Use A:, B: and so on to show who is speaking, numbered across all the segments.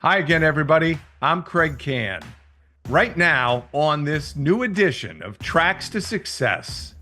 A: Hi again, everybody. I'm Kraig Kann. Right now, on this new edition of Tracks to Success,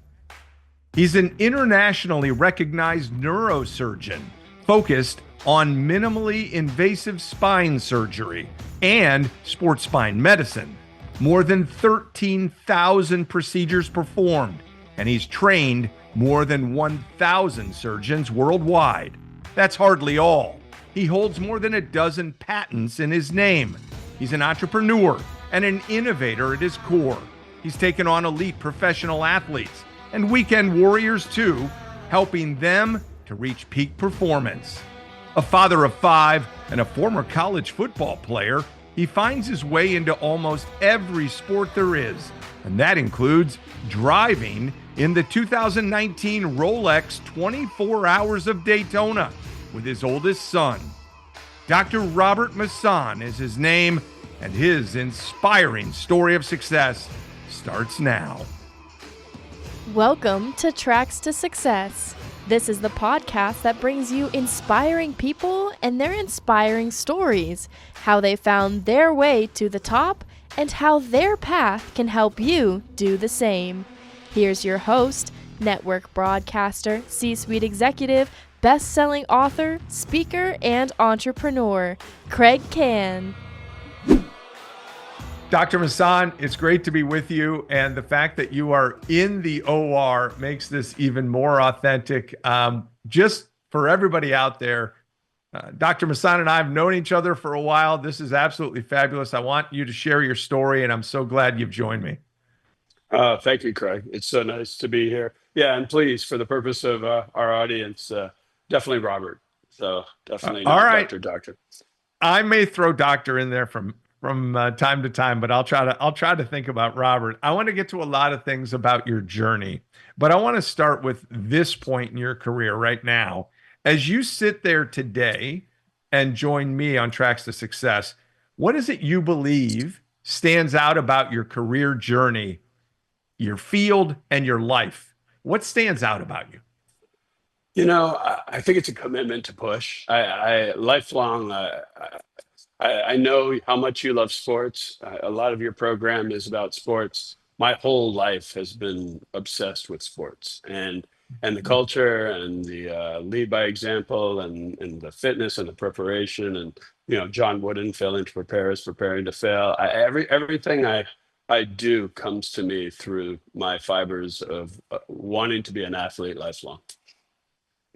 A: he's an internationally recognized neurosurgeon focused on minimally invasive spine surgery and sports spine medicine. More than 13,000 procedures performed, and he's trained more than 1,000 surgeons worldwide. That's hardly all. He holds more than a dozen patents in his name. He's an entrepreneur and an innovator at his core. He's taken on elite professional athletes and weekend warriors too, helping them to reach peak performance. A father of five and a former college football player, he finds his way into almost every sport there is, and that includes driving in the 2019 Rolex 24 Hours of Daytona with his oldest son. Dr. Robert Masson is his name, and his inspiring story of success starts now.
B: Welcome to Tracks to Success. This is the podcast that brings you inspiring people and their inspiring stories, how they found their way to the top, and how their path can help you do the same. Here's your host, network broadcaster, C-suite executive, best-selling author, speaker, and entrepreneur, Kraig Kann.
A: Dr. Masson, it's great to be with you, and the fact that you are in the OR makes this even more authentic. Just for everybody out there, Dr. Masson and I have known each other for a while. This is absolutely fabulous. I want you to share your story, and I'm so glad you've joined me.
C: Thank you, Craig. It's so nice to be here. Yeah, and please, for the purpose of our audience, definitely Robert. So definitely
A: All
C: not
A: right.
C: Doctor.
A: I may throw doctor in there from time to time, but I'll try to think about Robert. I want to get to a lot of things about your journey, but I want to start with this point in your career right now. As you sit there today and join me on Tracks to Success, what is it you believe stands out about your career journey, your field, and your life? What stands out about you?
C: You know, I think it's a commitment to push. I lifelong. I know how much you love sports. A lot of your program is about sports. My whole life has been obsessed with sports and the culture and the lead by example and the fitness and the preparation and John Wooden, failing to prepare is preparing to fail. Everything I do comes to me through my fibers of wanting to be an athlete lifelong.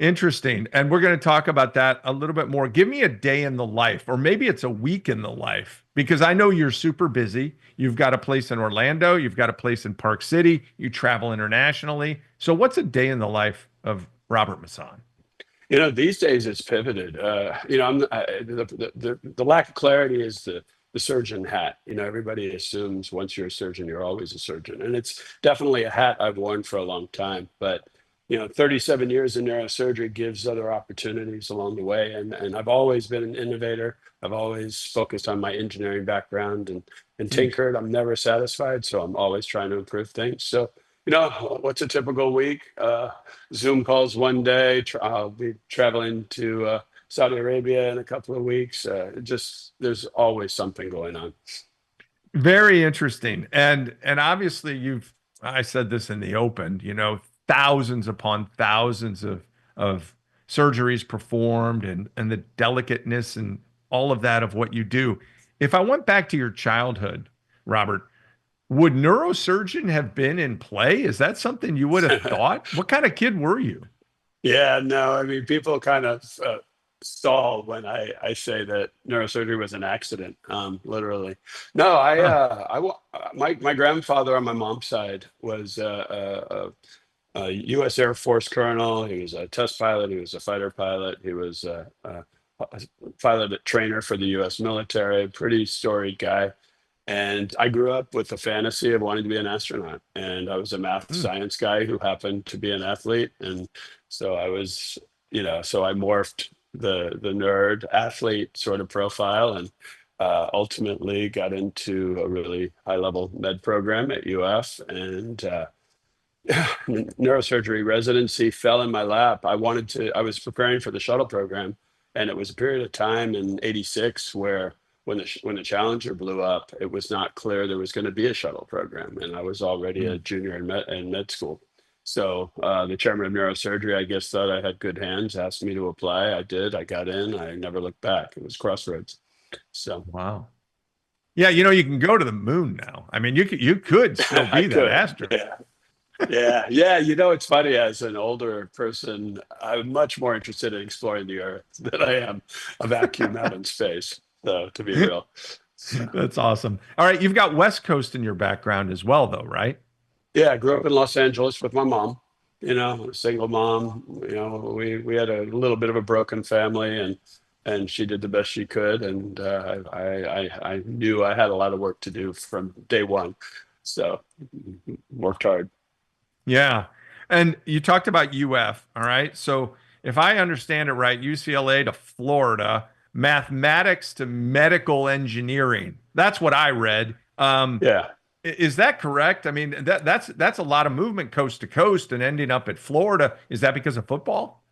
A: Interesting. And we're going to talk about that a little bit more. Give me a day in the life, or maybe it's a week in the life, because I know you're super busy. You've got a place in Orlando, you've got a place in Park City, you travel internationally. So what's a day in the life of Robert Masson?
C: These days it's pivoted. The lack of clarity is the surgeon hat. Everybody assumes once you're a surgeon, you're always a surgeon. And it's definitely a hat I've worn for a long time. But 37 years in neurosurgery gives other opportunities along the way. And I've always been an innovator. I've always focused on my engineering background and tinkered. I'm never satisfied. So I'm always trying to improve things. So, what's a typical week? Zoom calls one day. I'll be traveling to Saudi Arabia in a couple of weeks. There's always something going on.
A: Very interesting. And obviously I said this in the open, thousands upon thousands of surgeries performed and the delicateness and all of that of what you do. If I went back to your childhood, Robert, would neurosurgeon have been in play? Is that something you would have thought? What kind of kid were you?
C: Yeah, no, I mean, people kind of stall when I say that neurosurgery was an accident, literally. No, my grandfather on my mom's side was U.S. Air Force colonel. He was a test pilot. He was a fighter pilot. He was a pilot trainer for the U.S. military. Pretty storied guy. And I grew up with the fantasy of wanting to be an astronaut. And I was a math science guy who happened to be an athlete. And so I was, so I morphed the nerd athlete sort of profile and ultimately got into a really high level med program at UF. And neurosurgery residency fell in my lap. I was preparing for the shuttle program, and it was a period of time in '86 where when the Challenger blew up, it was not clear there was going to be a shuttle program, and I was already a
A: Mm.
C: junior in med school. So the chairman of neurosurgery, I guess, thought I had good hands, asked me to apply. I did. I got in. I never looked back. It was crossroads. So
A: Wow. Yeah, you can go to the moon now. I mean, you could still
C: I
A: be that
C: could.
A: astronaut.
C: Yeah. Yeah. Yeah. It's funny. As an older person, I'm much more interested in exploring the Earth than I am a vacuum out in space. So, to be real. So.
A: That's awesome. All right, you've got West Coast in your background as well, though, right?
C: Yeah, I grew up in Los Angeles with my mom, a single mom. We had a little bit of a broken family, and she did the best she could. And I knew I had a lot of work to do from day one. So worked hard.
A: Yeah. And you talked about UF, all right? So if I understand it right, UCLA to Florida, mathematics to medical engineering. That's what I read.
C: Yeah.
A: Is that correct? I mean, that's a lot of movement coast to coast and ending up at Florida. Is that because of football?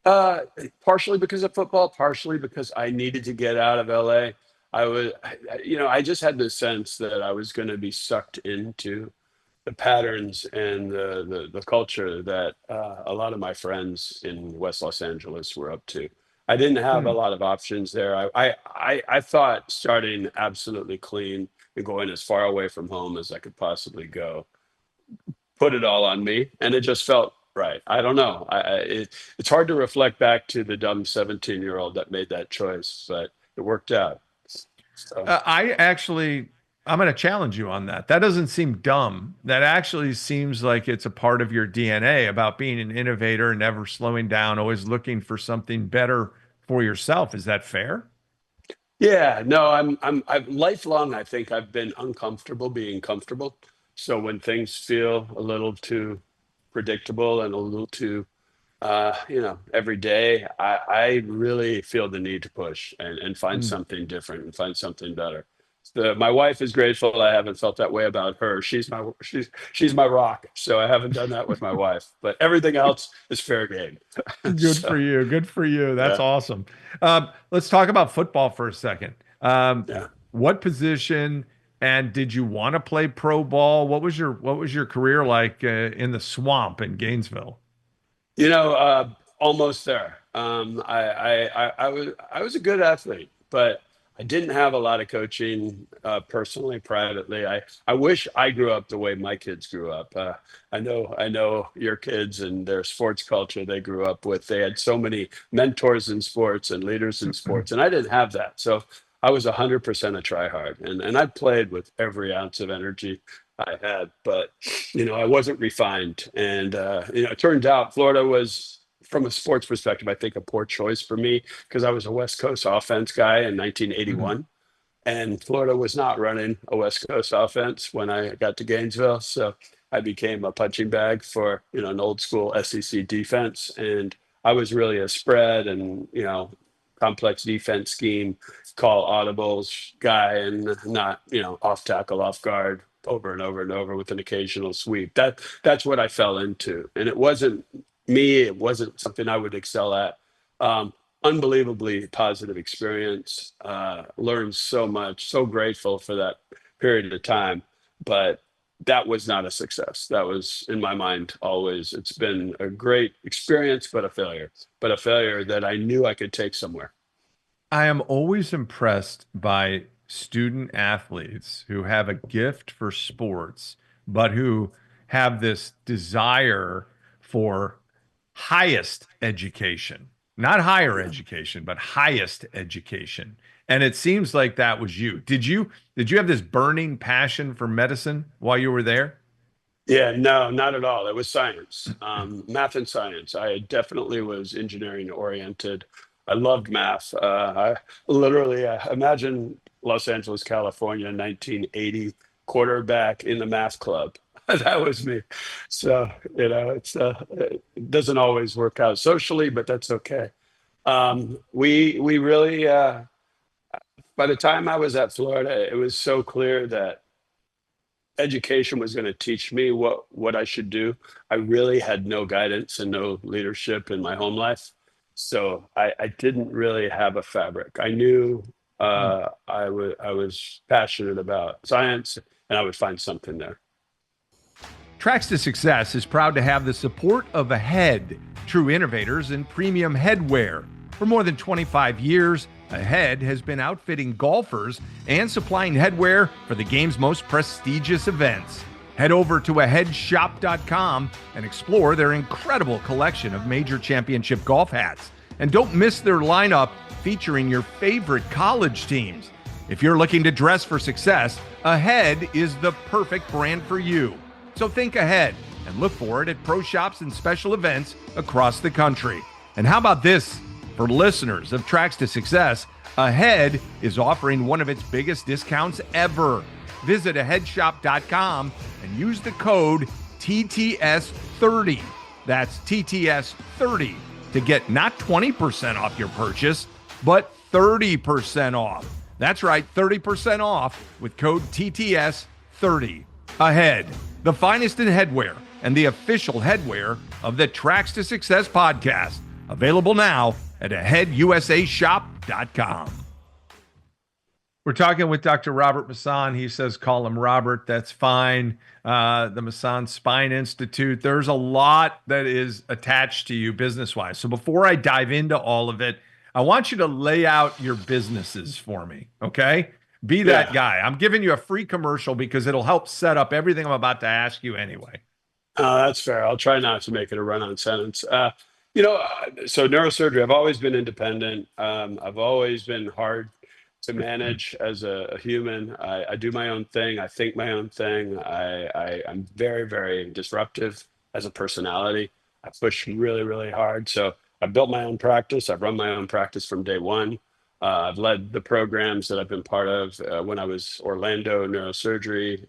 C: Uh, Partially because of football, partially because I needed to get out of LA. I just had this sense that I was going to be sucked into the patterns and the culture that a lot of my friends in West Los Angeles were up to. I didn't have a
A: Hmm.
C: lot of options there. I thought starting absolutely clean and going as far away from home as I could possibly go, put it all on me, and it just felt right. I don't know. It's hard to reflect back to the dumb 17-year-old that made that choice, but it worked out. So.
A: I'm going to challenge you on that. That doesn't seem dumb. That actually seems like it's a part of your DNA about being an innovator, never slowing down, always looking for something better for yourself. Is that fair?
C: Yeah, no, I'm lifelong. I think I've been uncomfortable being comfortable. So when things feel a little too predictable and a little too, every day, I really feel the need to push and find
A: Mm.
C: something different and find something better. My wife is grateful. I haven't felt that way about her. She's my rock. So I haven't done that with my wife, but everything else is fair game.
A: Good
C: So
A: for you. Good for you. That's
C: yeah,
A: awesome. Let's talk about football for a second.
C: yeah.
A: What position and did you want to play pro ball? What was your career like in the swamp in Gainesville?
C: Almost there. I was a good athlete, but I didn't have a lot of coaching personally, privately. I wish I grew up the way my kids grew up. I know your kids and their sports culture they grew up with. They had so many mentors in sports and leaders in sports, and I didn't have that. So I was 100% a tryhard, and I played with every ounce of energy I had, but I wasn't refined. And it turned out Florida was, from a sports perspective, I think a poor choice for me because I was a West Coast offense guy in
A: Mhm.
C: 1981. And Florida was not running a West Coast offense when I got to Gainesville. So I became a punching bag for, an old school SEC defense. And I was really a spread and, complex defense scheme, call audibles guy and not, off tackle, off guard over and over and over with an occasional sweep. That's what I fell into. And it wasn't me, it wasn't something I would excel at. Unbelievably positive experience. Learned so much. So grateful for that period of time, but that was not a success. That was, in my mind, always. It's been a great experience, but a failure. But a failure that I knew I could take somewhere.
A: I am always impressed by student athletes who have a gift for sports, but who have this desire for highest education, not higher
C: Yeah.
A: education, but highest education. And it seems like that was you. Did you have this burning passion for medicine while you were there?
C: Yeah, no, not at all. It was science, math and science. I definitely was engineering oriented. I loved math. I literally imagine Los Angeles, California, 1980, quarterback in the math club. That was me. So, it doesn't always work out socially, but that's okay. We really, by the time I was at Florida, it was so clear that education was going to teach me what I should do. I really had no guidance and no leadership in my home life, so I didn't really have a fabric. I knew
A: Hmm.
C: I was passionate about science, and I would find something there.
A: Tracks to Success is proud to have the support of Ahead, true innovators in premium headwear. For more than 25 years, Ahead has been outfitting golfers and supplying headwear for the game's most prestigious events. Head over to aheadshop.com and explore their incredible collection of major championship golf hats. And don't miss their lineup featuring your favorite college teams. If you're looking to dress for success, Ahead is the perfect brand for you. So think ahead and look for it at pro shops and special events across the country. And how about this? For listeners of Tracks to Success, Ahead is offering one of its biggest discounts ever. Visit aheadshop.com and use the code TTS30. That's TTS30 to get not 20% off your purchase, but 30% off. That's right, 30% off with code TTS30. Ahead, the finest in headwear and the official headwear of the Tracks to Success podcast. Available now at aheadusashop.com. We're talking with Dr. Robert Masson. He says call him Robert. That's fine. The Masson Spine Institute. There's a lot that is attached to you business-wise. So before I dive into all of it, I want you to lay out your businesses for me, okay? Be that guy. I'm giving you a free commercial because it'll help set up everything I'm about to ask you anyway.
C: That's fair. I'll try not to make it a run-on sentence. So neurosurgery, I've always been independent. I've always been hard to manage as a human. I do my own thing. I think my own thing. I'm very, very disruptive as a personality. I push really, really hard. So I built my own practice. I've run my own practice from day one. I've led the programs that I've been part of when I was Orlando Neurosurgery.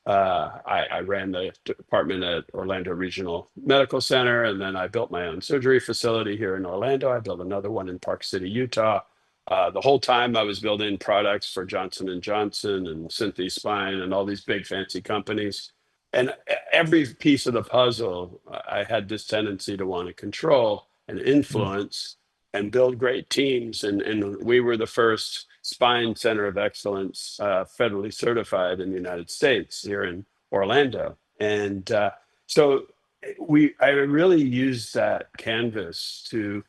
C: I ran the department at Orlando Regional Medical Center, and then I built my own surgery facility here in Orlando. I built another one in Park City, Utah. The whole time I was building products for Johnson & Johnson and Synthes Spine and all these big fancy companies. And every piece of the puzzle, I had this tendency to want to control and influence and build great teams. And we were the first spine center of excellence, federally certified in the United States here in Orlando. And so I really used that canvas to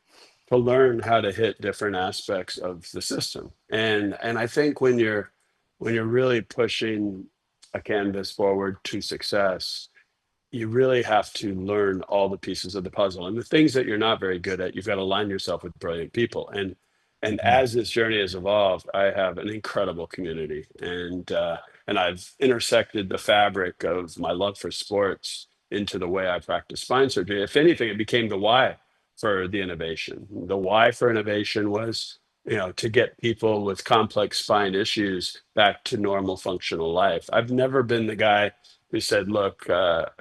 C: learn how to hit different aspects of the system. And I think when you're really pushing a canvas forward to success, you really have to learn all the pieces of the puzzle. And the things that you're not very good at, you've got to align yourself with brilliant people. And as this journey has evolved, I have an incredible community. And I've intersected the fabric of my love for sports into the way I practice spine surgery. If anything, it became the why for the innovation. The why for innovation was, to get people with complex spine issues back to normal functional life. I've never been the guy who said, look,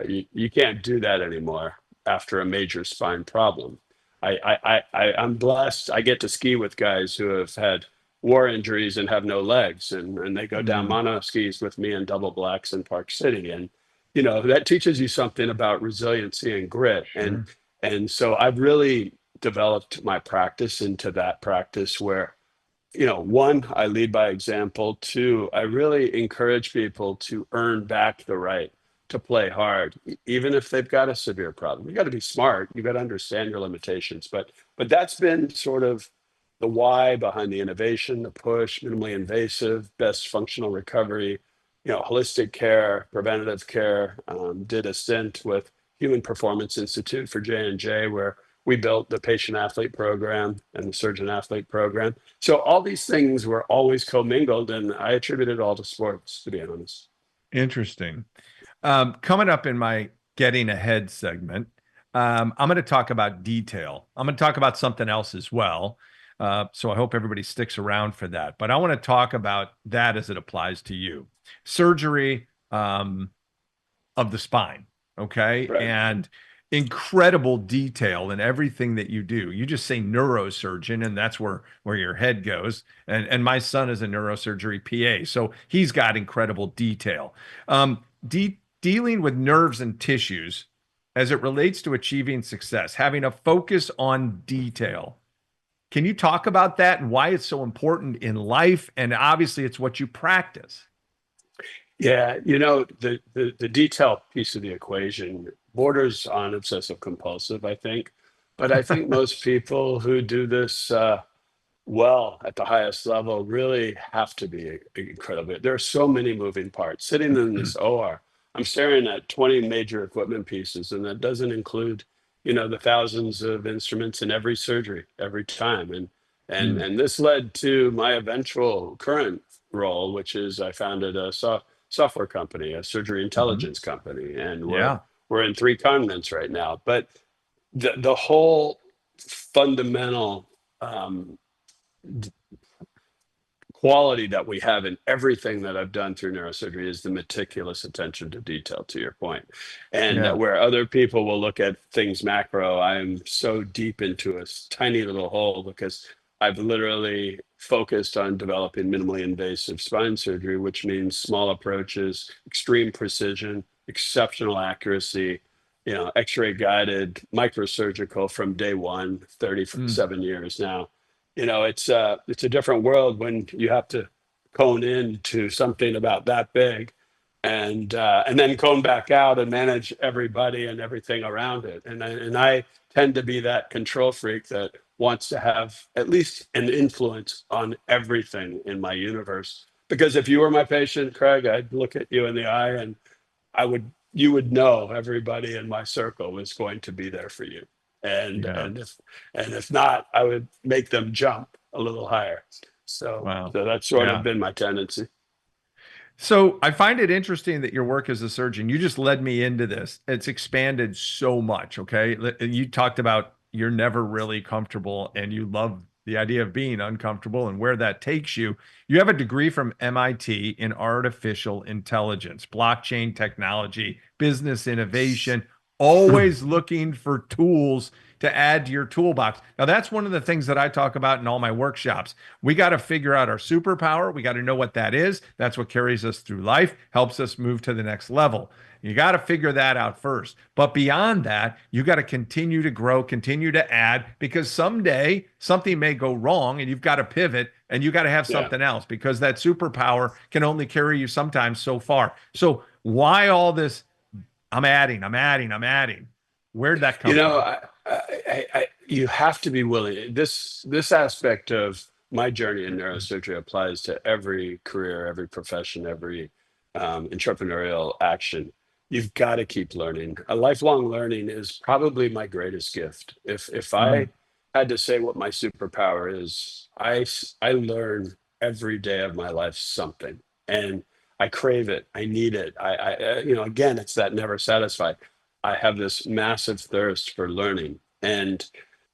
C: you can't do that anymore after a major spine problem. I'm blessed. I get to ski with guys who have had war injuries and have no legs, and they go down mono skis with me in double blacks in Park City. And, that teaches you something about resiliency and grit.
A: Sure.
C: And so I've really developed my practice into that practice where, one, I lead by example. Two, I really encourage people to earn back the right to play hard, even if they've got a severe problem. You got to be smart. You got to understand your limitations. But that's been sort of the why behind the innovation, the push, minimally invasive, best functional recovery, holistic care, preventative care. Did a stint with Human Performance Institute for J&J, where we built the patient athlete program and the surgeon athlete program. So all these things were always commingled, and I attribute it all to sports, to be honest.
A: Interesting. Coming up in my Getting Ahead segment, I'm going to talk about detail. I'm going to talk about something else as well. So I hope everybody sticks around for that. But I want to talk about that as it applies to you. Surgery of the spine, okay?
C: Right.
A: And incredible detail in everything that you do. You just say neurosurgeon, and that's where your head goes. And my son is a neurosurgery PA, so he's got incredible detail. Dealing with nerves and tissues as it relates to achieving success, having a focus on detail. Can you talk about that and why it's so important in life? And obviously, it's what you practice.
C: Yeah, the detail piece of the equation borders on obsessive compulsive, I think. But I think most people who do this well at the highest level really have to be incredible. There are so many moving parts. Sitting in this OR, I'm staring at 20 major equipment pieces, and that doesn't include, the thousands of instruments in every surgery every time.
A: Mm.
C: And this led to my eventual current role, which is I founded a software company, a surgery
A: Mhm.
C: intelligence company, and we're
A: Yeah.
C: we're in three continents right now. But the whole fundamental um, quality that we have in everything that I've done through neurosurgery is the meticulous attention to detail, to your point. And
A: Yeah.
C: where other people will look at things macro, I'm so deep into a tiny little hole because I've literally focused on developing minimally invasive spine surgery, which means small approaches, extreme precision, exceptional accuracy, x-ray guided, microsurgical from day one,
A: Mm.
C: 37 years now. It's a different world when you have to cone in to something about that big, and then cone back out and manage everybody and everything around it. And I tend to be that control freak that wants to have at least an influence on everything in my universe. Because if you were my patient, Craig, I'd look at you in the eye and you would know everybody in my circle was going to be there for you. And
A: Yeah.
C: and if and if not, I would make them jump a little higher. So
A: Wow.
C: so that's sort of
A: Yeah.
C: been my tendency.
A: So I find it interesting that your work as a surgeon, you just led me into this. It's expanded so much. Okay. You talked about you're never really comfortable and you love the idea of being uncomfortable and where that takes you. You have a degree from MIT in artificial intelligence, blockchain technology, business innovation, always looking for tools to add to your toolbox. Now, that's one of the things that I talk about in all my workshops. We got to figure out our superpower. We got to know what that is. That's what carries us through life, helps us move to the next level. You got to figure that out first. But beyond that, you got to continue to grow, continue to add, because someday something may go wrong and you've got to pivot and you got to have
C: Yeah.
A: something else because that superpower can only carry you sometimes so far. So, why all this? I'm adding. Where'd that
C: You
A: come
C: know,
A: from?
C: you have to be willing. This aspect of my journey in neurosurgery applies to every career, every profession, every entrepreneurial action. You've got to keep learning. A lifelong learning is probably my greatest gift. If
A: Mm,
C: I had to say what my superpower is, I learn every day of my life something, and I crave it. I need it. Again, it's that never satisfied. I have this massive thirst for learning. And,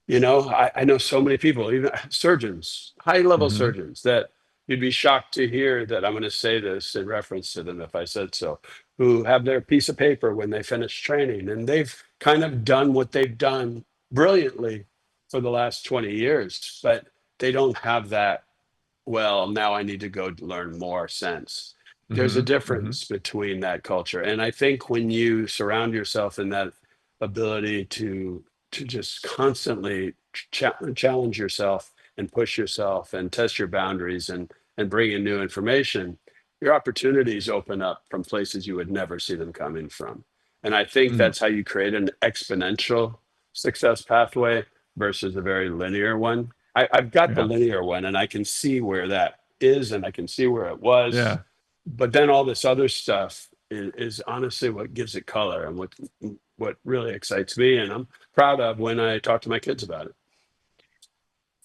C: I know so many people, even surgeons, high level
A: mhm.
C: surgeons, that you'd be shocked to hear that I'm going to say this in reference to them if I said so, who have their piece of paper when they finish training. And they've kind of done what they've done brilliantly for the last 20 years, but they don't have that, well, now I need to go learn more sense. There's a
A: Mhm. Mhm.
C: difference between that culture. And I think when you surround yourself in that ability to just constantly challenge yourself and push yourself and test your boundaries and bring in new information, your opportunities open up from places you would never see them coming from. And I think
A: Mm.
C: that's how you create an exponential success pathway versus a very linear one. I've got the
A: Yeah.
C: linear one and I can see where that is and I can see where it was.
A: Yeah.
C: But then all this other stuff is honestly what gives it color and what really excites me. And I'm proud of when I talk to my kids about it.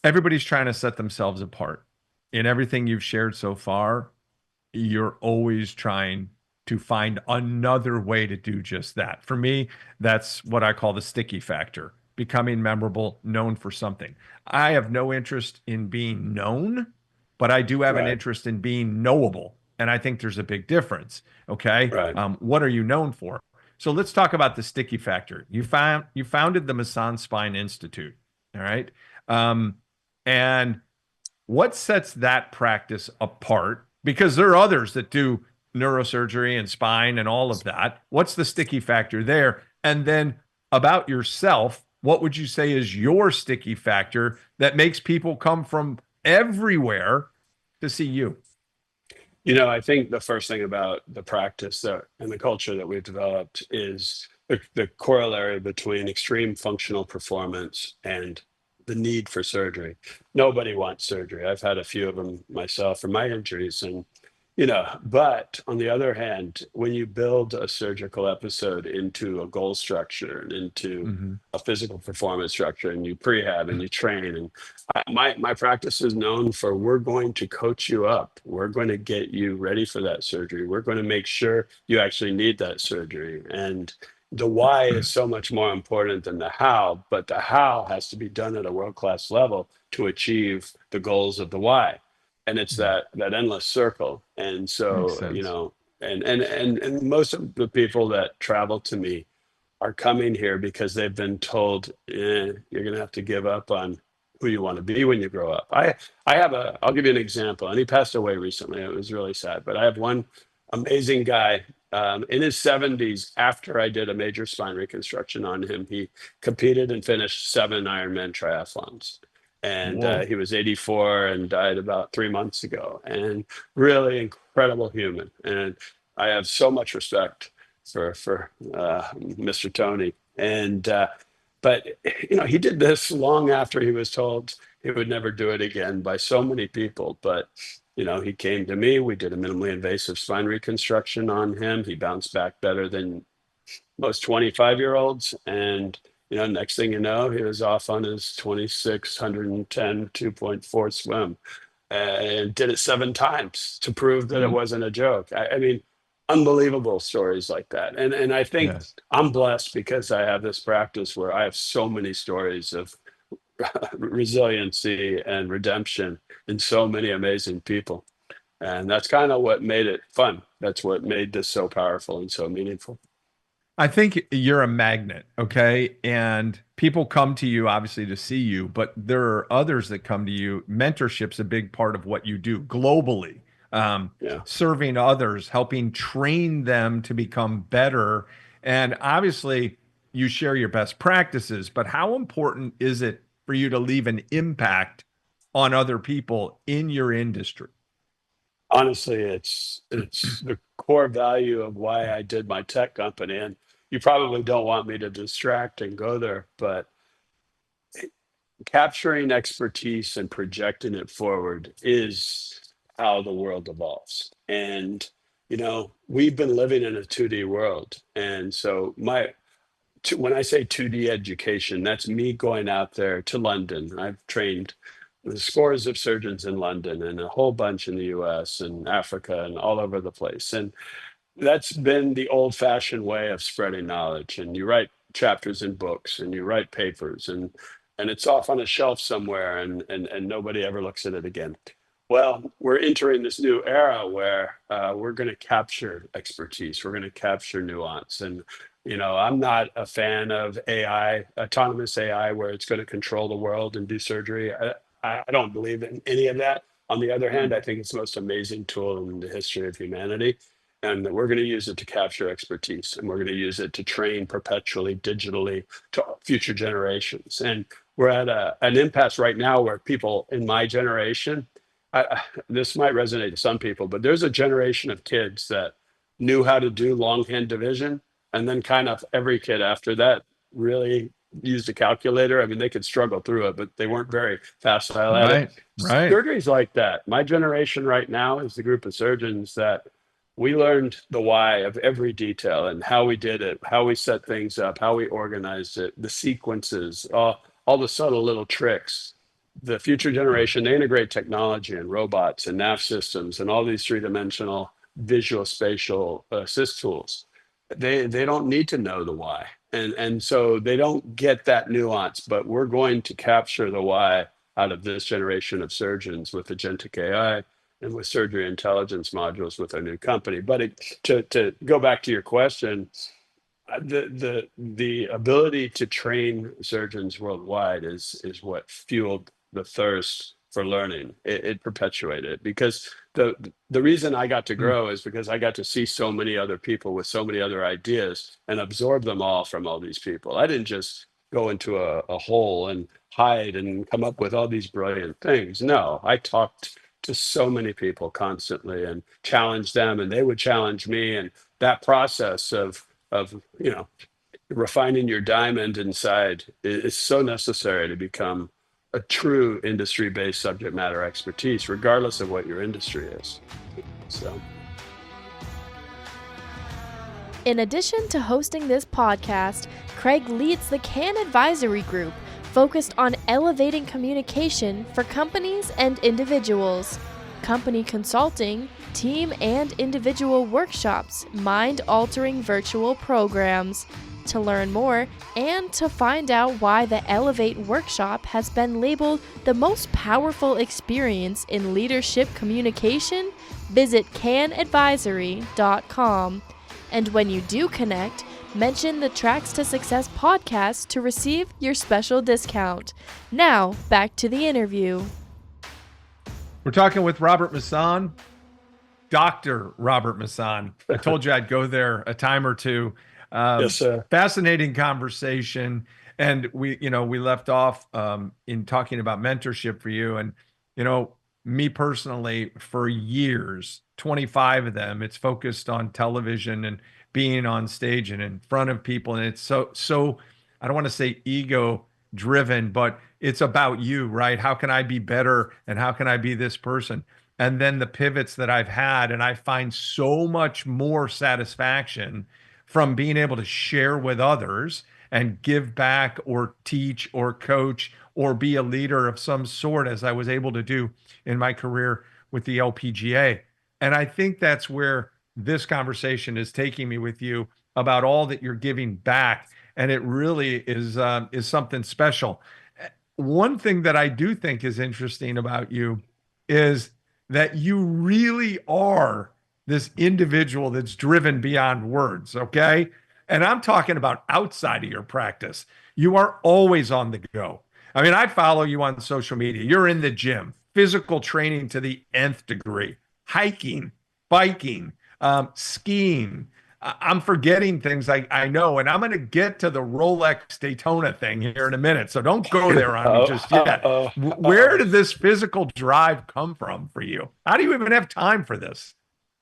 A: Everybody's trying to set themselves apart. In everything you've shared so far, you're always trying to find another way to do just that. For me, that's what I call the sticky factor, becoming memorable, known for something. I have no interest in being known, but I do have an
C: Right,
A: interest in being knowable. And I think there's a big difference. Okay.
C: right.
A: What are you known for? So let's talk about the sticky factor. You founded the Masson Spine Institute. All right. Um, and what sets that practice apart? Because there are others that do neurosurgery and spine and all of that. What's the sticky factor there? And then about yourself, what would you say is your sticky factor that makes people come from everywhere to see you?
C: I think the first thing about the practice that and the culture that we've developed is the corollary between extreme functional performance and the need for surgery. Nobody wants surgery. I've had a few of them myself for my injuries, and but on the other hand, when you build a surgical episode into a goal structure and into
A: Hmm.
C: a physical performance structure, and you prehab and you train, and my practice is known for, we're going to coach you up, we're going to get you ready for that surgery, we're going to make sure you actually need that surgery. And the why is so much more important than the how, but the how has to be done at a world-class level to achieve the goals of the why. And it's
A: Yeah,
C: that endless circle. And
A: makes
C: so,
A: sense.
C: and most of the people that travel to me are coming here because they've been told, you're going to have to give up on who you want to be when you grow up. I'll give you an example. And he passed away recently. It was really sad, but I have one amazing guy in his 70s. After I did a major spine reconstruction on him, he competed and finished 7 Ironman triathlons. And
A: Whoa.
C: he was 84 and died about 3 months ago. And really incredible human. And I have so much respect for Mr. Tony. And but he did this long after he was told he would never do it again by so many people. But he came to me. We did a minimally invasive spine reconstruction on him. He bounced back better than most 25-year-olds. And next thing you know, he was off on his 2610 2.4 swim and did it 7 times to prove that it
A: Mm,
C: wasn't a joke. I mean, unbelievable stories like that. And I think
A: yes.
C: I'm blessed because I have this practice where I have so many stories of resiliency and redemption in so many amazing people. And that's kind of what made it fun. That's what made this so powerful and so meaningful.
A: I think you're a magnet, okay? And people come to you obviously to see you, but there are others that come to you. Mentorship's a big part of what you do globally.
C: Yeah.
A: Serving others, helping train them to become better. And obviously, you share your best practices, but how important is it for you to leave an impact on other people in your industry?
C: Honestly, it's the core value of why I did my tech company. And you probably don't want me to distract and go there, but capturing expertise and projecting it forward is how the world evolves. And we've been living in a 2D world. And so when I say 2D education, that's me going out there to London. I've trained scores of surgeons in London and a whole bunch in the US and Africa and all over the place. And that's been the old fashioned way of spreading knowledge. And you write chapters in books and you write papers, and it's off on a shelf somewhere, and nobody ever looks at it again. Well, we're entering this new era where we're going to capture expertise, we're going to capture nuance. And I'm not a fan of AI, autonomous AI, where it's going to control the world and do surgery. I don't believe in any of that. On the other hand, I think it's the most amazing tool in the history of humanity. And that we're going to use it to capture expertise, and we're going to use it to train perpetually digitally to future generations. And we're at an impasse right now where people in my generation, this might resonate to some people, but there's a generation of kids that knew how to do longhand division. And then kind of every kid after that really used a calculator. I mean, they could struggle through it, but they weren't very facile at it.
A: Right, right.
C: Surgery's like that. My generation right now is the group of surgeons that we learned the why of every detail and how we did it, how we set things up, how we organized it, the sequences, all the subtle little tricks. The future generation, they integrate technology and robots and nav systems and all these three-dimensional visual spatial assist tools. They don't need to know the why. And so they don't get that nuance, but we're going to capture the why out of this generation of surgeons with agentic AI and with surgery intelligence modules with our new company. But to go back to your question, the ability to train surgeons worldwide is what fueled the thirst for learning. It perpetuated it, because the reason I got to
A: Mm,
C: grow is because I got to see so many other people with so many other ideas and absorb them all from all these people. I didn't just go into a hole and hide and come up with all these brilliant things. No, I talked to so many people constantly and challenged them, and they would challenge me. And that process of refining your diamond inside is so necessary to become a true industry-based subject matter expertise, regardless of what your industry is. So.
B: In addition to hosting this podcast, Kraig leads the Kann Advisory Group, focused on elevating communication for companies and individuals. Company consulting, team and individual workshops, mind-altering virtual programs. To learn more and to find out why the Elevate workshop has been labeled the most powerful experience in leadership communication, visit cannadvisory.com. And when you do connect, mention the Tracks to Success podcast to receive your special discount. Now, back to the interview.
A: We're talking with Robert Masson, Dr. Robert Masson. I told you I'd go there a time or two.
C: Yes, sir.
A: Fascinating conversation. And we left off in talking about mentorship for you. And, me personally, for years, 25 of them, it's focused on television and being on stage and in front of people. And it's so, I don't want to say ego driven, but it's about you, right? How can I be better? And how can I be this person? And then the pivots that I've had, and I find so much more satisfaction from being able to share with others and give back or teach or coach or be a leader of some sort, as I was able to do in my career with the LPGA. And I think that's where this conversation is taking me with you about all that you're giving back. And it really is something special. One thing that I do think is interesting about you is that you really are this individual that's driven beyond words, okay? And I'm talking about outside of your practice. You are always on the go. I mean, I follow you on social media. You're in the gym, physical training to the nth degree, hiking, biking, skiing. I'm forgetting things I know, and I'm going to get to the Rolex Daytona thing here in a minute. So don't go there on me just yet. Where did this physical drive come from for you? How do you even have time for this?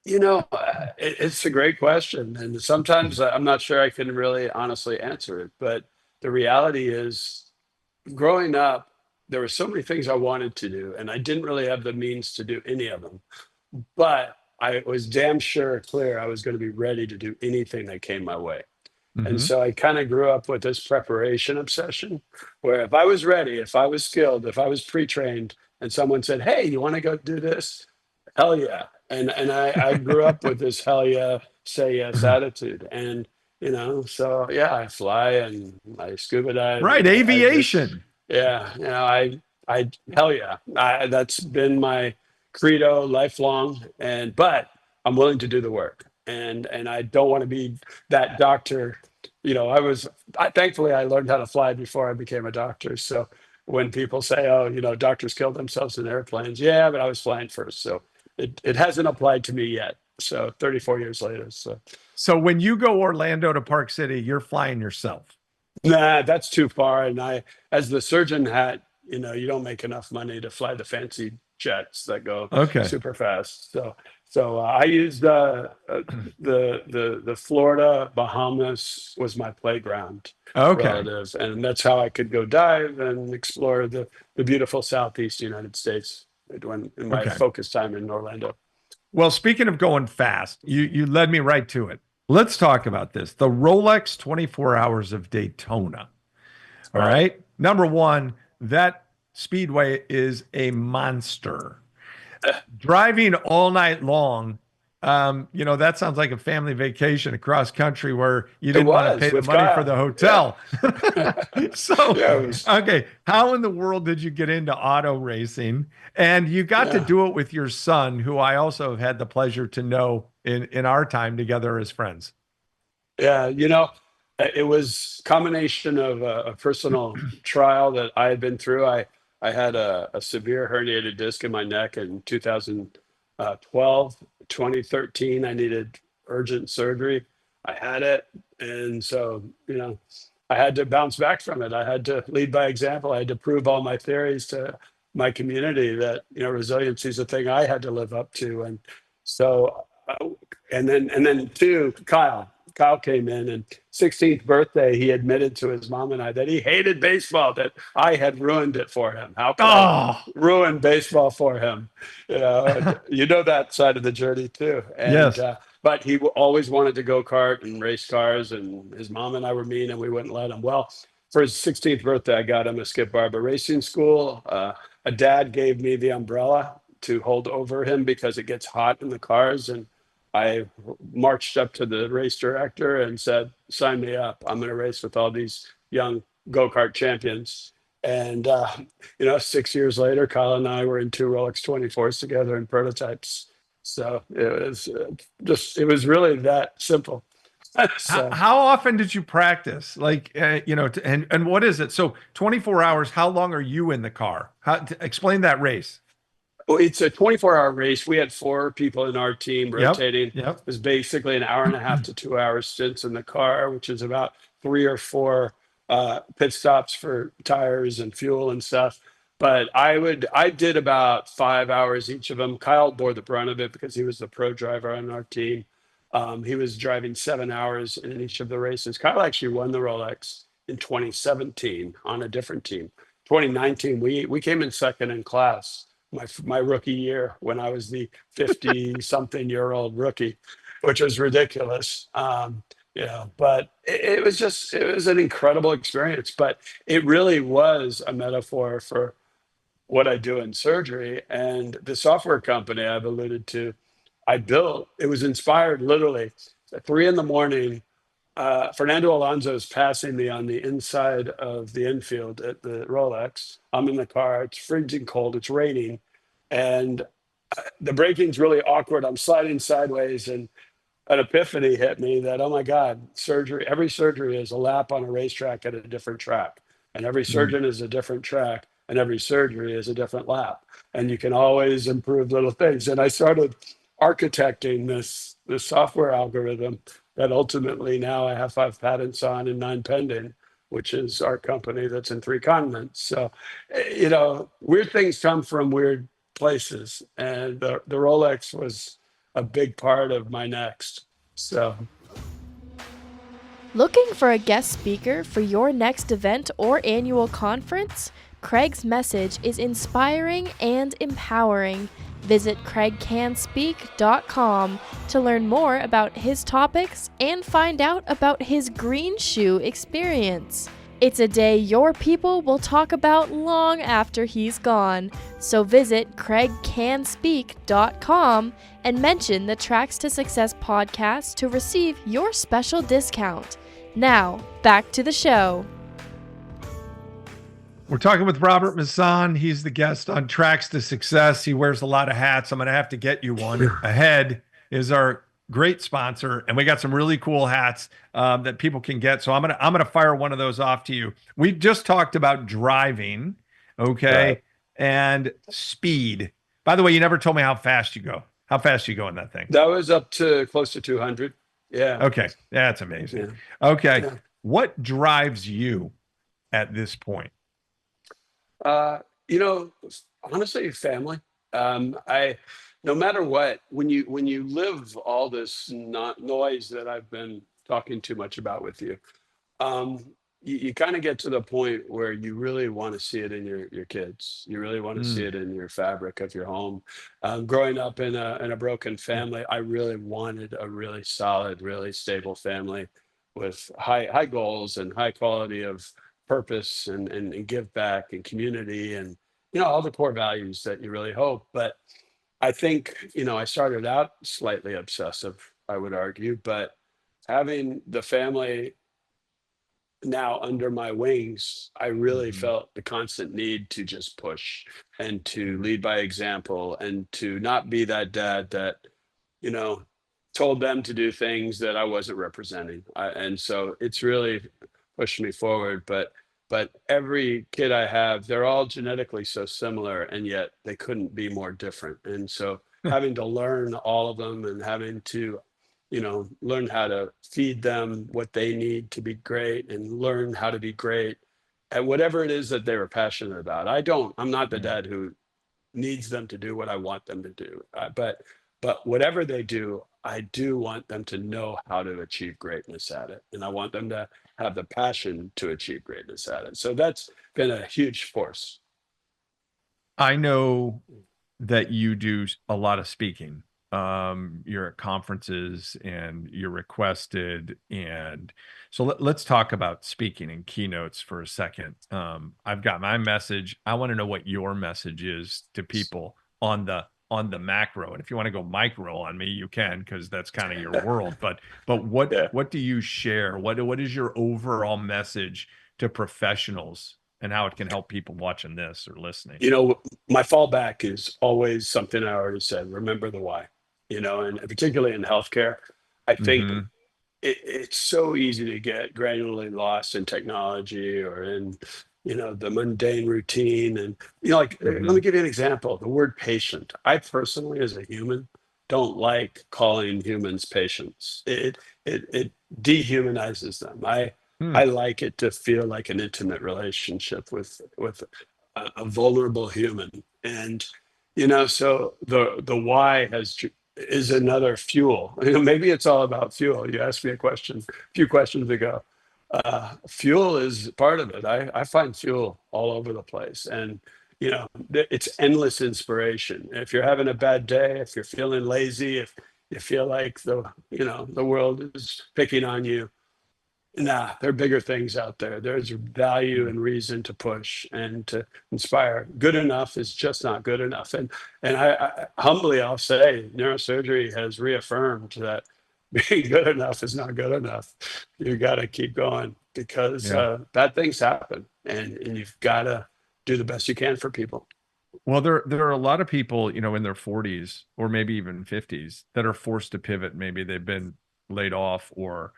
C: It's a great question. And sometimes I'm not sure I can really honestly answer it. But the reality is, growing up, there were so many things I wanted to do, and I didn't really have the means to do any of them. But I was damn clear I was going to be ready to do anything that came my way. And so I kind of grew up with this preparation obsession where if I was ready, if I was skilled, if I was pre-trained and someone said, "Hey, you want to go do this?" Hell yeah. And I grew up with this hell yeah, say yes attitude. And, so yeah, I fly and I scuba dive.
A: Right. Aviation.
C: I hell yeah. That's been my credo lifelong. But I'm willing to do the work. And I don't want to be that doctor. Thankfully I learned how to fly before I became a doctor. So when people say, "Oh, doctors kill themselves in airplanes," yeah, but I was flying first. So it hasn't applied to me yet. So 34 years later.
A: So when you go Orlando to Park City, you're flying yourself.
C: Nah, that's too far. And as the surgeon hat, you don't make enough money to fly the fancy jets that go super fast. So I used the Florida Bahamas was my playground relative, and that's how I could go dive and explore the beautiful Southeast United States in my focus time in Orlando.
A: Well, speaking of going fast, you led me right to it. Let's talk about this. The Rolex 24 Hours of Daytona. All right. Number one, that speedway is a monster. Driving all night long, that sounds like a family vacation across country where you didn't want to pay the money for the hotel. Okay, how in the world did you get into auto racing? And you got to do it with your son, who I also have had the pleasure to know in our time together as friends.
C: Yeah, it was a combination of a personal trial that I had been through. I had a severe herniated disc in my neck in 2012. 2013, I needed urgent surgery. I had it. And so, I had to bounce back from it. I had to lead by example. I had to prove all my theories to my community that, resiliency is a thing I had to live up to. And so, and then two, Kyle came in, and 16th birthday, he admitted to his mom and I that he hated baseball, that I had ruined it for him. How could I
A: Oh,
C: ruin baseball for him? And you know that side of the journey too. And,
A: yes.
C: but he always wanted to go kart and race cars, and his mom and I were mean and we wouldn't let him. Well, for his 16th birthday, I got him a Skip Barber racing school. A dad gave me the umbrella to hold over him because it gets hot in the cars. And I marched up to the race director and said, sign me up. I'm going to race with all these young go-kart champions. And, 6 years later, Kyle and I were in two Rolex 24s together in prototypes. So it was really that simple.
A: How,
C: So
A: how often did you practice? Like, and what is it? So 24 hours, how long are you in the car? Explain that race.
C: well, it's a 24-hour race. We had four people in our team
A: Yep.
C: rotating. It
A: Yep.
C: was basically an hour and a half to 2 hour stints in the car, which is about three or four pit stops for tires and fuel and stuff. But I did about 5 hours each of them. Kyle bore the brunt of it because he was the pro driver on our team. He was driving 7 hours in each of the races. Kyle actually won the Rolex in 2017 on a different team. 2019, we came in second in class my rookie year, when I was the 50 something year old rookie, which was ridiculous. But it was an incredible experience. But it really was a metaphor for what I do in surgery, and the software company I've alluded to. I built. It was inspired literally at 3 in the morning. Fernando Alonso is passing me on the inside of the infield at the Rolex. I'm in the car. It's freezing cold. It's raining, and the braking's really awkward. I'm sliding sideways, and an epiphany hit me that, oh my God, surgery. Every surgery is a lap on a racetrack at a different track, and every
A: Mm.
C: surgeon is a different track, and every surgery is a different lap, and you can always improve little things. And I started architecting this software algorithm that ultimately now I have 5 patents on and 9 pending, which is our company that's in 3 continents. So, weird things come from weird places, and the Rolex was a big part of my next. So
B: Looking for a guest speaker for your next event or annual conference? Kraig's message is inspiring and empowering. Visit kraigcanspeak.com to learn more about his topics and find out about his green shoe experience. It's a day your people will talk about long after he's gone, so visit kraigcanspeak.com and mention the Tracks to Success podcast to receive your special discount. Now, back to the show.
A: We're talking with Robert Masson. He's the guest on Tracks to Success. He wears a lot of hats. I'm going to have to get you one. Ahead is our great sponsor, and we got some really cool hats that people can get. So I'm gonna fire one of those off to you. We just talked about driving, okay,
C: right.
A: and speed. By the way, you never told me how fast you go. How fast you go in that thing?
C: That was up to close to 200. Yeah.
A: Okay, that's amazing.
C: Yeah.
A: Okay,
C: Yeah.
A: what drives you at this point?
C: Uh, you know, Honestly, family. I No matter what, when you live all this noise that I've been talking too much about with you, um, you kind of get to the point where you really want to see it in your kids. You really want to see
A: Mm,
C: it in your fabric of your home. Growing up in a broken family, I really wanted a really solid, really stable family with high goals and high quality of purpose and give back and community, and all the core values that you really hope. But I think, I started out slightly obsessive, I would argue, but having the family now under my wings, I really
A: mhm,
C: felt the constant need to just push and to lead by example and to not be that dad that, you know, told them to do things that I wasn't representing. And so it's really pushed me forward. But every kid I have, they're all genetically so similar, and yet they couldn't be more different. And so having to learn all of them and having to learn how to feed them what they need to be great and learn how to be great at whatever it is that they were passionate about. I'm not the
A: Yeah.
C: dad who needs them to do what I want them to do. But whatever they do, I do want them to know how to achieve greatness at it, and I want them to have the passion to achieve greatness at it. So that's been a huge force.
A: I know that you do a lot of speaking. You're at conferences and you're requested. And so let's talk about speaking and keynotes for a second. I've got my message. I want to know what your message is to people on the macro. And if you want to go micro on me, you can, because that's kind of your world. But
C: Yeah.
A: what do you share? What is your overall message to professionals and how it can help people watching this or listening?
C: My fallback is always something I already said: remember the why. And particularly in healthcare, I think
A: Hmm.
C: it's so easy to get granularly lost in technology or in the mundane routine. And let me
A: Hmm.
C: give you an example: the word patient. I personally, as a human, don't like calling humans patients. It dehumanizes them. I
A: Hmm.
C: like it to feel like an intimate relationship with a vulnerable human. And so the why is another fuel. Maybe it's all about fuel. You asked me a few questions ago. Fuel is part of it. I find fuel all over the place, and it's endless inspiration. If you're having a bad day, if you're feeling lazy, if you feel like the world is picking on you, nah, there are bigger things out there. There's value and reason to push and to inspire. Good enough is just not good enough. And I humbly, I'll say, neurosurgery has reaffirmed that being good enough is not good enough. You got to keep going, because
A: Yeah.
C: bad things happen, and you've got to do the best you can for people.
A: Well, there are a lot of people, in their 40s or maybe even 50s that are forced to pivot. Maybe they've been laid off, or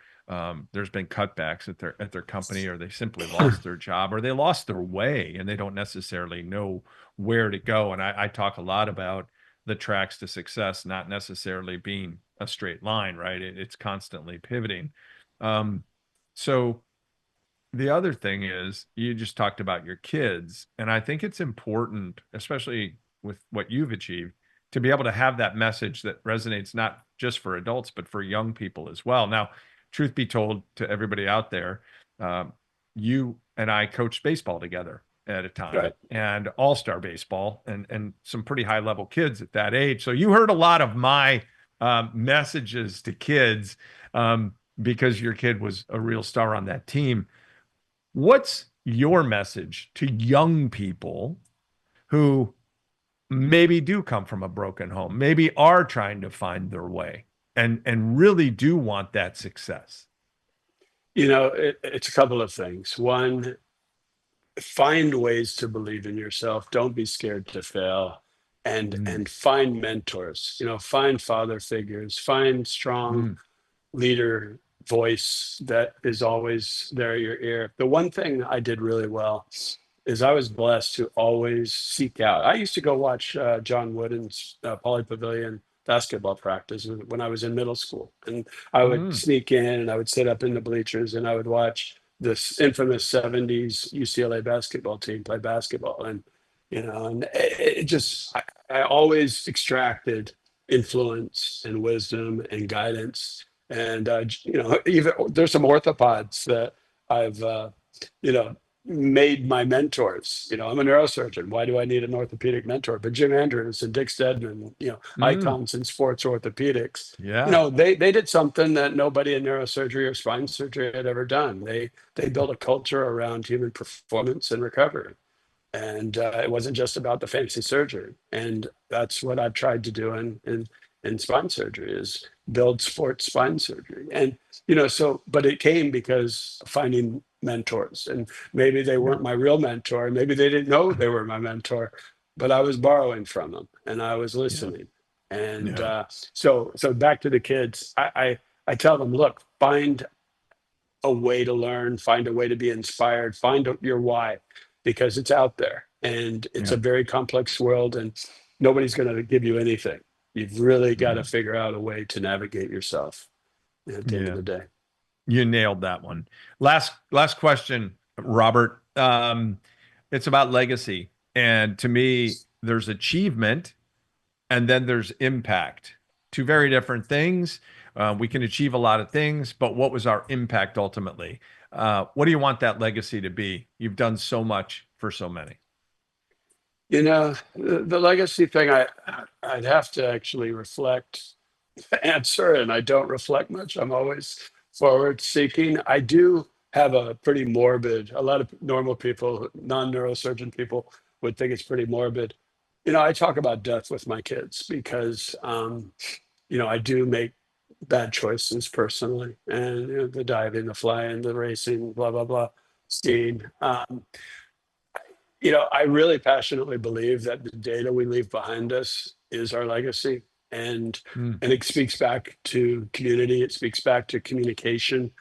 A: there's been cutbacks at their company, or they simply lost their job, or they lost their way and they don't necessarily know where to go. And I talk a lot about the tracks to success not necessarily being a straight line, right? It's constantly pivoting. Um, so the other thing is, you just talked about your kids, and I think it's important, especially with what you've achieved, to be able to have that message that resonates not just for adults but for young people as well. Now, truth be told, to everybody out there, um, you and I coached baseball together at a time,
C: Right.
A: and all-star baseball, and some pretty high-level kids at that age. So you heard a lot of my messages to kids, because your kid was a real star on that team. What's your message to young people who maybe do come from a broken home, maybe are trying to find their way, and really do want that success?
C: It's a couple of things. One, find ways to believe in yourself. Don't be scared to fail, and
A: Mm,
C: find mentors. Find father figures. Find strong
A: mm,
C: leader voice that is always there at your ear. The one thing I did really well is I was blessed to always seek out. I used to go watch John Wooden's Poly Pavilion basketball practice when I was in middle school, and I would
A: mm.
C: sneak in and I would sit up in the bleachers and I would watch this infamous '70s UCLA basketball team play basketball, and it just I always extracted influence and wisdom and guidance. And even there's some orthopods that I've you know made my mentors. I'm a neurosurgeon. Why do I need an orthopedic mentor? But Jim Andrews and Dick Stedman,
A: Mm.
C: icons in sports orthopedics,
A: Yeah.
C: they did something that nobody in neurosurgery or spine surgery had ever done. They built a culture around human performance and recovery. And it wasn't just about the fancy surgery. And that's what I've tried to do in spine surgery, is build sports spine surgery. And but it came because of finding mentors, and maybe they
A: Yeah.
C: weren't my real mentor, maybe they didn't know they were my mentor, but I was borrowing from them and I was
A: Yeah.
C: listening. And
A: Yeah.
C: so back to the kids, I tell them, look, find a way to learn, find a way to be inspired, find your why, because it's out there and it's a
A: Yeah.
C: very complex world, and nobody's going to give you anything. You've really got to
A: Yeah.
C: figure out a way to navigate yourself. at the end of
A: Yeah,
C: the day.
A: you nailed that one. Last question, Robert. It's about legacy. And to me, there's achievement and then there's impact. Two very different things. We can achieve a lot of things, but what was our impact ultimately? What do you want that legacy to be? You've done so much for so many.
C: The legacy thing, I'd have to actually reflect the answer, and I don't reflect much. I'm always forward seeking. I do have a pretty morbid, a lot of normal people, non-neurosurgeon people would think it's pretty morbid. I talk about death with my kids because, I do make bad choices personally, and the diving, the flying, the racing, blah, blah, blah, skiing. I really passionately believe that the data we leave behind us is our legacy. And
A: Mm,
C: and it speaks back to community, it speaks back to communication.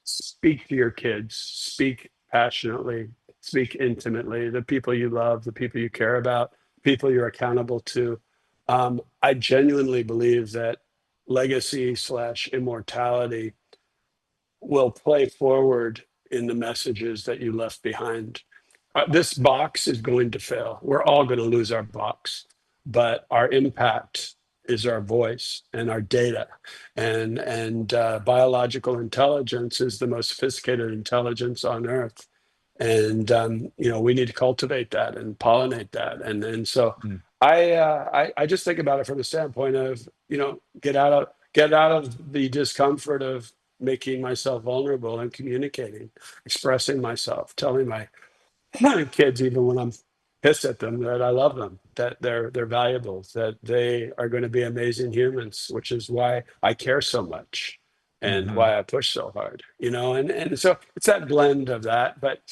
C: Speak to your kids, speak passionately, speak intimately, the people you love, the people you care about, people you're accountable to. I genuinely believe that legacy slash immortality will play forward in the messages that you left behind. This box is going to fail. We're all going to lose our box, but our impact is our voice and our data, and biological intelligence is the most sophisticated intelligence on Earth, and we need to cultivate that and pollinate that, and so
A: mm.
C: I just think about it from the standpoint of get out of the discomfort of making myself vulnerable and communicating, expressing myself, telling my kids, even when I'm pissed at them, that I love them, that they're valuable, that they are going to be amazing humans, which is why I care so much and
A: Mhm.
C: why I push so hard, and so it's that blend of that. But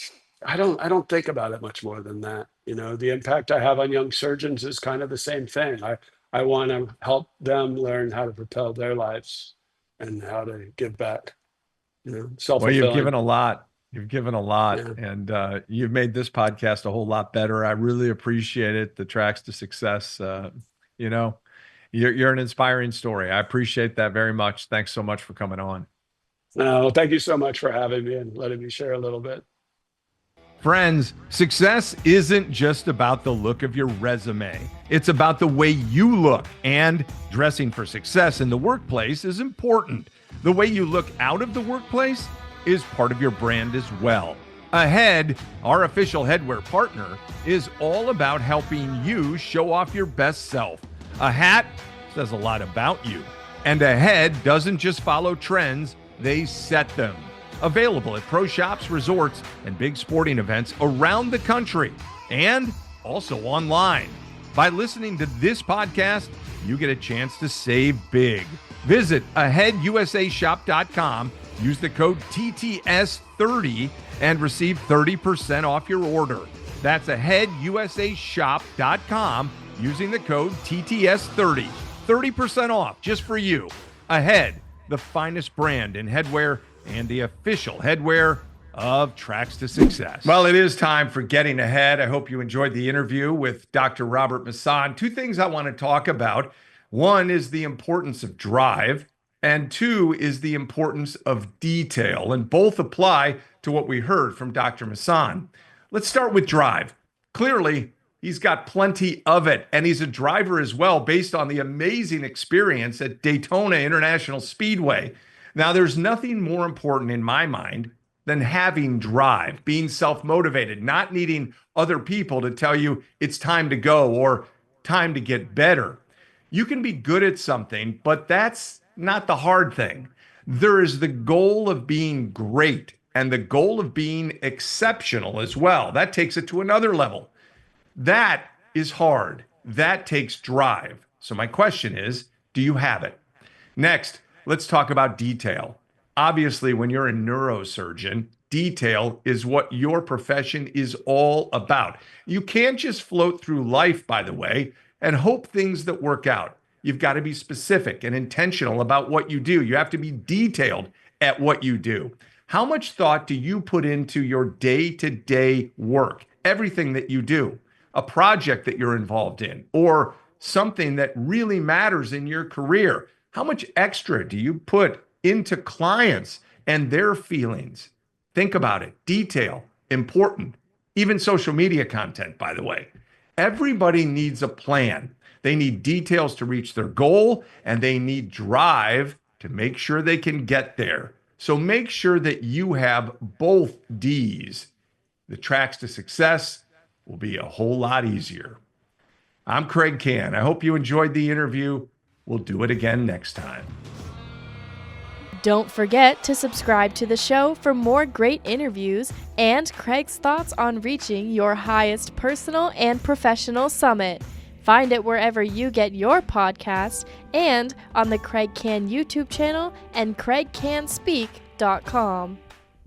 C: I don't think about it much more than that. The impact I have on young surgeons is kind of the same thing. I want to help them learn how to propel their lives and how to give back,
A: Well, you've
C: self-fulfilling.
A: given a lot. You've given a lot,
C: Yeah.
A: and you've made this podcast a whole lot better. I really appreciate it. The tracks to success. You know, you're an inspiring story. I appreciate that very much. Thanks so much for coming on.
C: Well, thank you so much for having me and letting me share a little bit.
A: Friends, success isn't just about the look of your resume. It's about the way you look, and dressing for success in the workplace is important. The way you look out of the workplace is part of your brand as well. Ahead, our official headwear partner, is all about helping you show off your best self. A hat says a lot about you, and Ahead doesn't just follow trends, they set them. Available at pro shops, resorts, and big sporting events around the country, and also online. By listening to this podcast, you get a chance to save big. Visit aheadusashop.com, use the code TTS30, and receive 30% off your order. That's aheadusashop.com, using the code TTS30. 30% off just for you. Ahead, the finest brand in headwear and the official headwear of Tracks to Success. Well, it is time for Getting Ahead. I hope you enjoyed the interview with Dr. Robert Masson. Two things I want to talk about. One is the importance of drive, and two is the importance of detail, and both apply to what we heard from Dr. Masson. Let's start with drive. Clearly, he's got plenty of it, and he's a driver as well, based on the amazing experience at Daytona International Speedway. Now, there's nothing more important in my mind than having drive, being self-motivated, not needing other people to tell you it's time to go or time to get better. You can be good at something, but that's not the hard thing. There is the goal of being great and the goal of being exceptional as well. That takes it to another level. That is hard. That takes drive. So my question is, do you have it? Next, let's talk about detail. Obviously, when you're a neurosurgeon, detail is what your profession is all about. You can't just float through life, by the way, and hope things that work out. You've got to be specific and intentional about what you do. You have to be detailed at what you do. How much thought do you put into your day-to-day work, everything that you do, a project that you're involved in, or something that really matters in your career? How much extra do you put into clients and their feelings. Think about it. Detail, important. Even social media content, by the way. Everybody needs a plan. They need details to reach their goal, and they need drive to make sure they can get there. So make sure that you have both D's. The tracks to success will be a whole lot easier. I'm Kraig Kann. I hope you enjoyed the interview. We'll do it again next time.
B: Don't forget to subscribe to the show for more great interviews and Kraig's thoughts on reaching your highest personal and professional summit. Find it wherever you get your podcasts and on the Kraig Kann YouTube channel and kraigcanspeak.com.